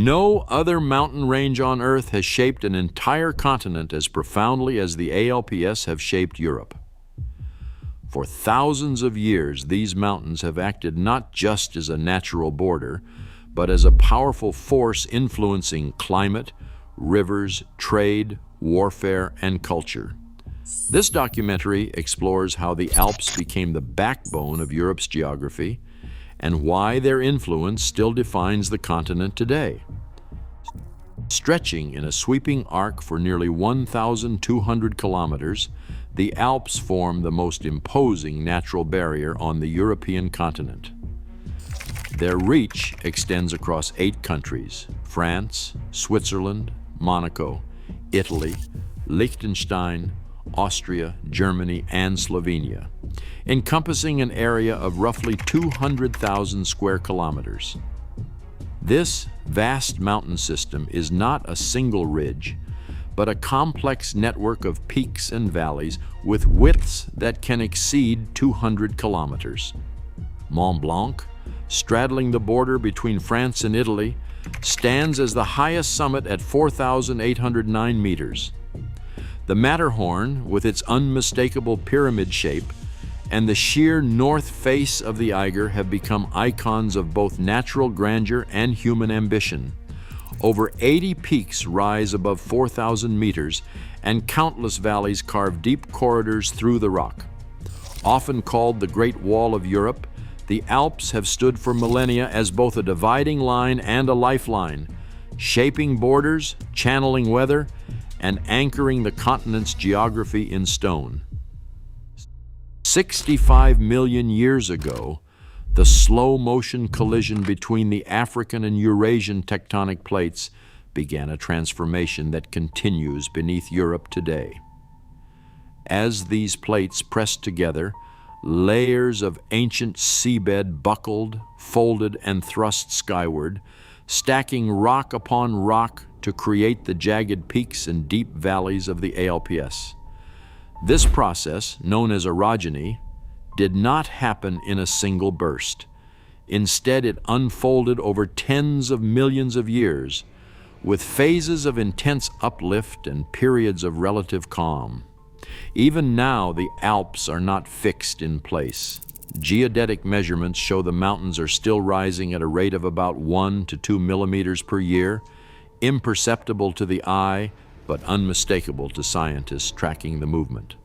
No other mountain range on Earth has shaped an entire continent as profoundly as the Alps have shaped Europe. For thousands of years, these mountains have acted not just as a natural border, but as a powerful force influencing climate, rivers, trade, warfare, and culture. This documentary explores how the Alps became the backbone of Europe's geography and why their influence still defines the continent today. Stretching in a sweeping arc for nearly 1,200 kilometers, the Alps form the most imposing natural barrier on the European continent. Their reach extends across 8 countries: France, Switzerland, Monaco, Italy, Liechtenstein, Austria, Germany, and Slovenia, encompassing an area of roughly 200,000 square kilometers. This vast mountain system is not a single ridge, but a complex network of peaks and valleys with widths that can exceed 200 kilometers. Mont Blanc, straddling the border between France and Italy, stands as the highest summit at 4,809 meters. The Matterhorn, with its unmistakable pyramid shape, and the sheer north face of the Eiger have become icons of both natural grandeur and human ambition. Over 80 peaks rise above 4,000 meters, and countless valleys carve deep corridors through the rock. Often called the Great Wall of Europe, the Alps have stood for millennia as both a dividing line and a lifeline, shaping borders, channeling weather, and anchoring the continent's geography in stone. 65 million years ago, the slow-motion collision between the African and Eurasian tectonic plates began a transformation that continues beneath Europe today. As these plates pressed together, layers of ancient seabed buckled, folded, and thrust skyward, stacking rock upon rock to create the jagged peaks and deep valleys of the Alps. This process, known as orogeny, did not happen in a single burst. Instead, it unfolded over tens of millions of years, with phases of intense uplift and periods of relative calm. Even now, the Alps are not fixed in place. Geodetic measurements show the mountains are still rising at a rate of about 1 to 2 millimeters per year, imperceptible to the eye, but unmistakable to scientists tracking the movement.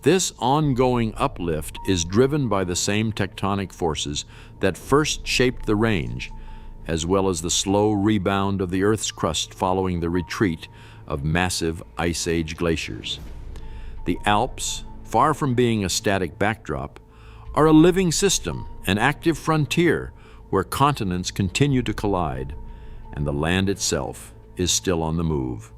This ongoing uplift is driven by the same tectonic forces that first shaped the range, as well as the slow rebound of the Earth's crust following the retreat of massive Ice Age glaciers. The Alps, far from being a static backdrop, are a living system, an active frontier where continents continue to collide, and the land itself is still on the move.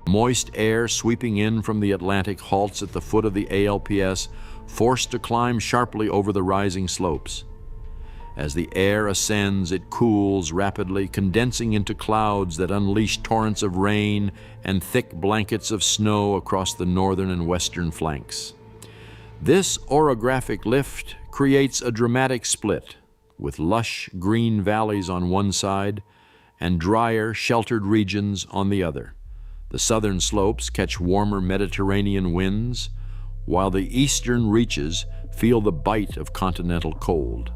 Moist air sweeping in from the Atlantic halts at the foot of the Alps, forced to climb sharply over the rising slopes. As the air ascends, it cools rapidly, condensing into clouds that unleash torrents of rain and thick blankets of snow across the northern and western flanks. This orographic lift creates a dramatic split, with lush green valleys on one side and drier, sheltered regions on the other. The southern slopes catch warmer Mediterranean winds, while the eastern reaches feel the bite of continental cold.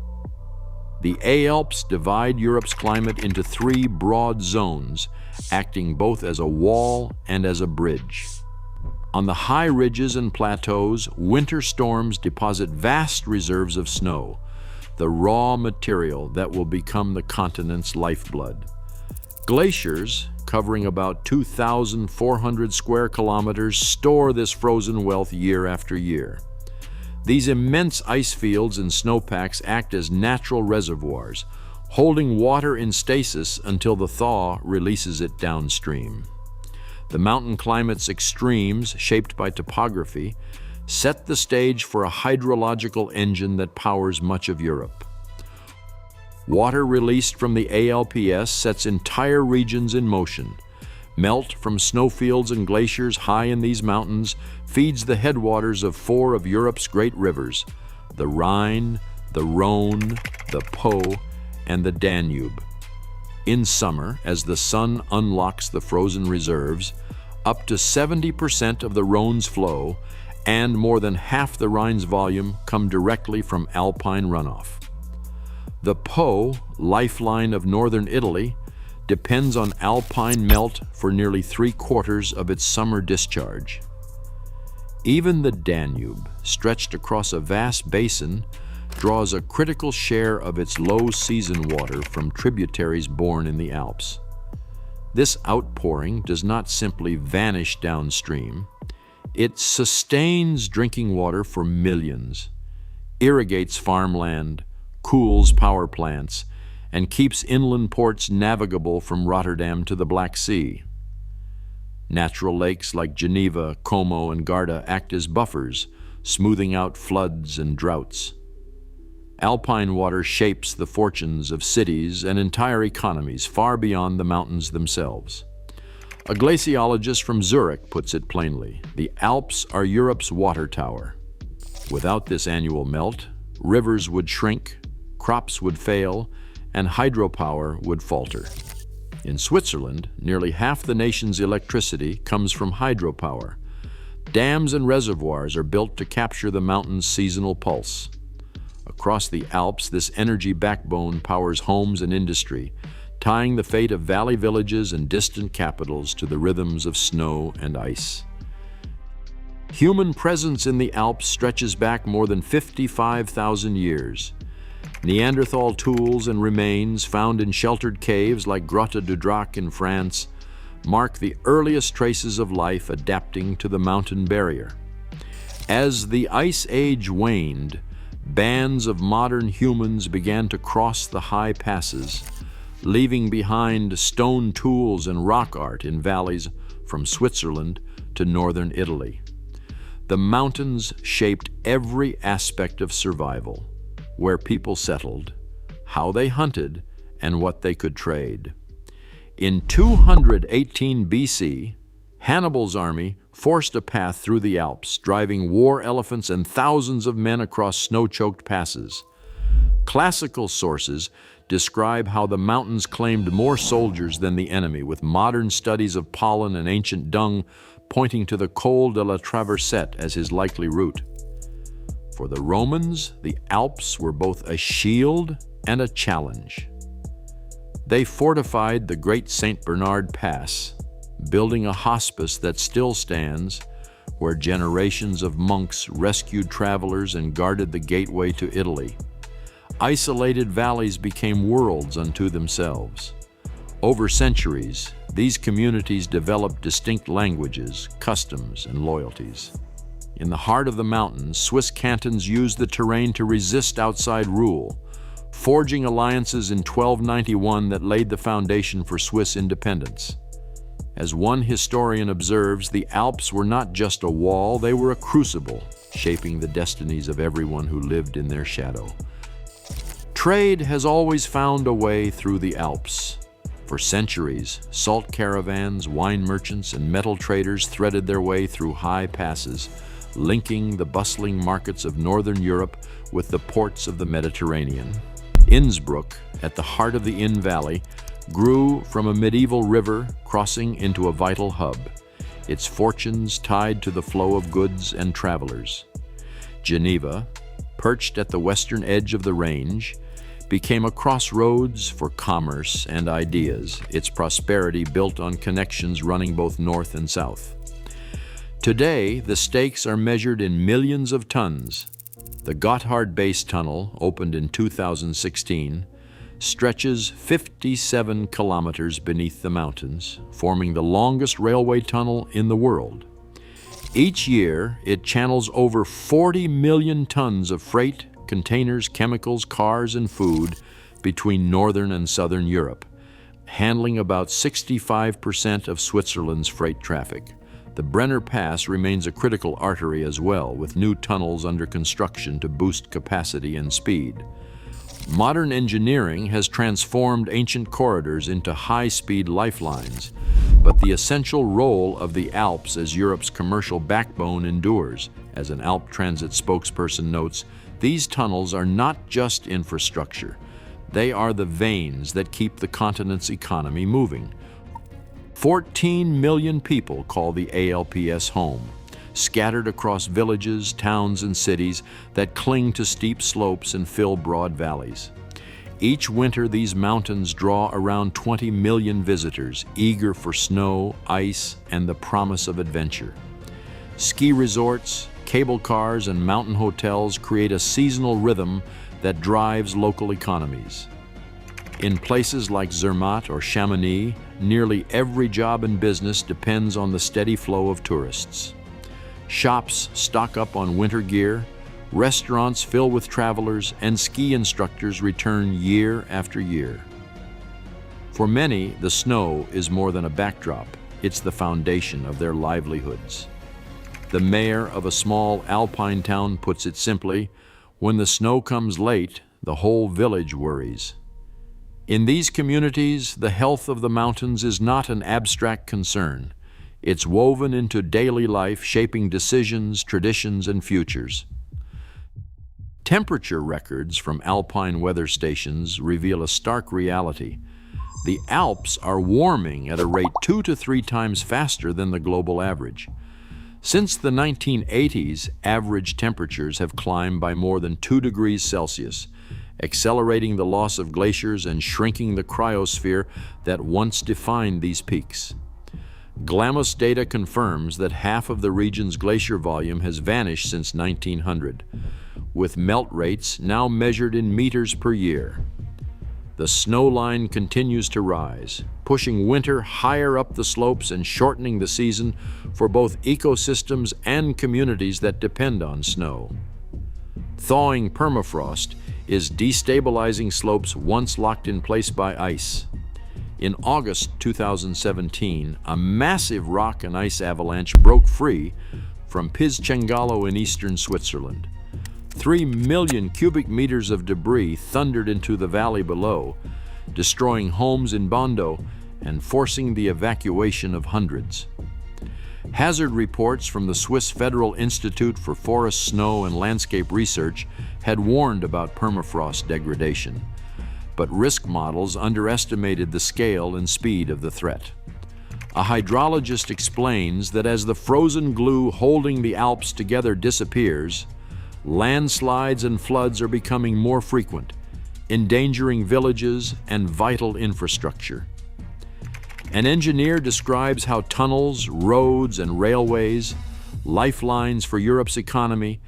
The Alps divide Europe's climate into 3 broad zones, acting both as a wall and as a bridge. On the high ridges and plateaus, winter storms deposit vast reserves of snow, the raw material that will become the continent's lifeblood. Glaciers, covering about 2,400 square kilometers, store this frozen wealth year after year. These immense ice fields and snowpacks act as natural reservoirs, holding water in stasis until the thaw releases it downstream. The mountain climate's extremes, shaped by topography, set the stage for a hydrological engine that powers much of Europe. Water released from the Alps sets entire regions in motion. Melt from snowfields and glaciers high in these mountains feeds the headwaters of 4 of Europe's great rivers: the Rhine, the Rhone, the Po, and the Danube. In summer, as the sun unlocks the frozen reserves, up to 70% of the Rhone's flow and more than half the Rhine's volume come directly from alpine runoff. The Po, lifeline of northern Italy, depends on alpine melt for nearly 3/4 of its summer discharge. Even the Danube, stretched across a vast basin, draws a critical share of its low season water from tributaries born in the Alps. This outpouring does not simply vanish downstream. It sustains drinking water for millions, irrigates farmland, cools power plants, and keeps inland ports navigable from Rotterdam to the Black Sea. Natural lakes like Geneva, Como, and Garda act as buffers, smoothing out floods and droughts. Alpine water shapes the fortunes of cities and entire economies far beyond the mountains themselves. A glaciologist from Zurich puts it plainly: the Alps are Europe's water tower. Without this annual melt, rivers would shrink, crops would fail, and hydropower would falter. In Switzerland, nearly half the nation's electricity comes from hydropower. Dams and reservoirs are built to capture the mountain's seasonal pulse. Across the Alps, this energy backbone powers homes and industry, tying the fate of valley villages and distant capitals to the rhythms of snow and ice. Human presence in the Alps stretches back more than 55,000 years. Neanderthal tools and remains found in sheltered caves like Grotte du Drac in France mark the earliest traces of life adapting to the mountain barrier. As the Ice Age waned, bands of modern humans began to cross the high passes, leaving behind stone tools and rock art in valleys from Switzerland to northern Italy. The mountains shaped every aspect of survival: where people settled, how they hunted, and what they could trade. In 218 BC, Hannibal's army forced a path through the Alps, driving war elephants and thousands of men across snow-choked passes. Classical sources describe how the mountains claimed more soldiers than the enemy, with modern studies of pollen and ancient dung pointing to the Col de la Traversette as his likely route. For the Romans, the Alps were both a shield and a challenge. They fortified the Great St. Bernard Pass, building a hospice that still stands, where generations of monks rescued travelers and guarded the gateway to Italy. Isolated valleys became worlds unto themselves. Over centuries, these communities developed distinct languages, customs, and loyalties. In the heart of the mountains, Swiss cantons used the terrain to resist outside rule, forging alliances in 1291 that laid the foundation for Swiss independence. As one historian observes, the Alps were not just a wall, they were a crucible, shaping the destinies of everyone who lived in their shadow. Trade has always found a way through the Alps. For centuries, salt caravans, wine merchants, and metal traders threaded their way through high passes, linking the bustling markets of northern Europe with the ports of the Mediterranean. Innsbruck, at the heart of the Inn Valley, grew from a medieval river crossing into a vital hub, its fortunes tied to the flow of goods and travelers. Geneva, perched at the western edge of the range, became a crossroads for commerce and ideas, its prosperity built on connections running both north and south. Today, the stakes are measured in millions of tons. The Gotthard Base Tunnel, opened in 2016, stretches 57 kilometers beneath the mountains, forming the longest railway tunnel in the world. Each year, it channels over 40 million tons of freight, containers, chemicals, cars, and food between northern and southern Europe, handling about 65% of Switzerland's freight traffic. The Brenner Pass remains a critical artery as well, with new tunnels under construction to boost capacity and speed. Modern engineering has transformed ancient corridors into high-speed lifelines, but the essential role of the Alps as Europe's commercial backbone endures. As an Alp Transit spokesperson notes, these tunnels are not just infrastructure. They are the veins that keep the continent's economy moving. 14 million people call the ALPS home, scattered across villages, towns, and cities that cling to steep slopes and fill broad valleys. Each winter, these mountains draw around 20 million visitors, eager for snow, ice, and the promise of adventure. Ski resorts, cable cars, and mountain hotels create a seasonal rhythm that drives local economies. In places like Zermatt or Chamonix, nearly every job and business depends on the steady flow of tourists. Shops stock up on winter gear, restaurants fill with travelers, and ski instructors return year after year. For many, the snow is more than a backdrop. It's the foundation of their livelihoods. The mayor of a small alpine town puts it simply, when the snow comes late, the whole village worries. In these communities, the health of the mountains is not an abstract concern. It's woven into daily life, shaping decisions, traditions, and futures. Temperature records from alpine weather stations reveal a stark reality. The Alps are warming at a rate 2 to 3 times faster than the global average. Since the 1980s, average temperatures have climbed by more than 2 degrees Celsius, accelerating the loss of glaciers and shrinking the cryosphere that once defined these peaks. GLAMOS data confirms that half of the region's glacier volume has vanished since 1900, with melt rates now measured in meters per year. The snow line continues to rise, pushing winter higher up the slopes and shortening the season for both ecosystems and communities that depend on snow. Thawing permafrost is destabilizing slopes once locked in place by ice. In August 2017, a massive rock and ice avalanche broke free from Piscengalo in eastern Switzerland. 3 million cubic meters of debris thundered into the valley below, destroying homes in Bondo and forcing the evacuation of hundreds. Hazard reports from the Swiss Federal Institute for Forest, Snow, and Landscape Research had warned about permafrost degradation, but risk models underestimated the scale and speed of the threat. A hydrologist explains that as the frozen glue holding the Alps together disappears, landslides and floods are becoming more frequent, endangering villages and vital infrastructure. An engineer describes how tunnels, roads, and railways, lifelines for Europe's economy,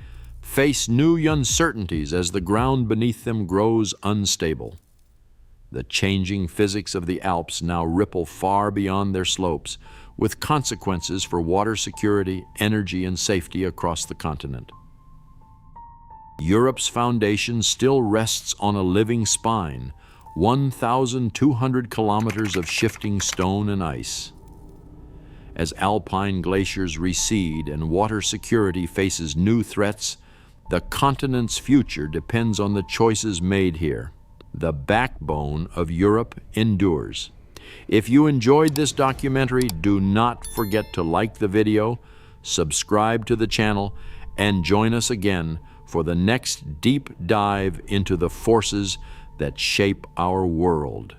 face new uncertainties as the ground beneath them grows unstable. The changing physics of the Alps now ripple far beyond their slopes, with consequences for water security, energy, and safety across the continent. Europe's foundation still rests on a living spine, 1,200 kilometers of shifting stone and ice. As alpine glaciers recede and water security faces new threats, the continent's future depends on the choices made here. The backbone of Europe endures. If you enjoyed this documentary, do not forget to like the video, subscribe to the channel, and join us again for the next deep dive into the forces that shape our world.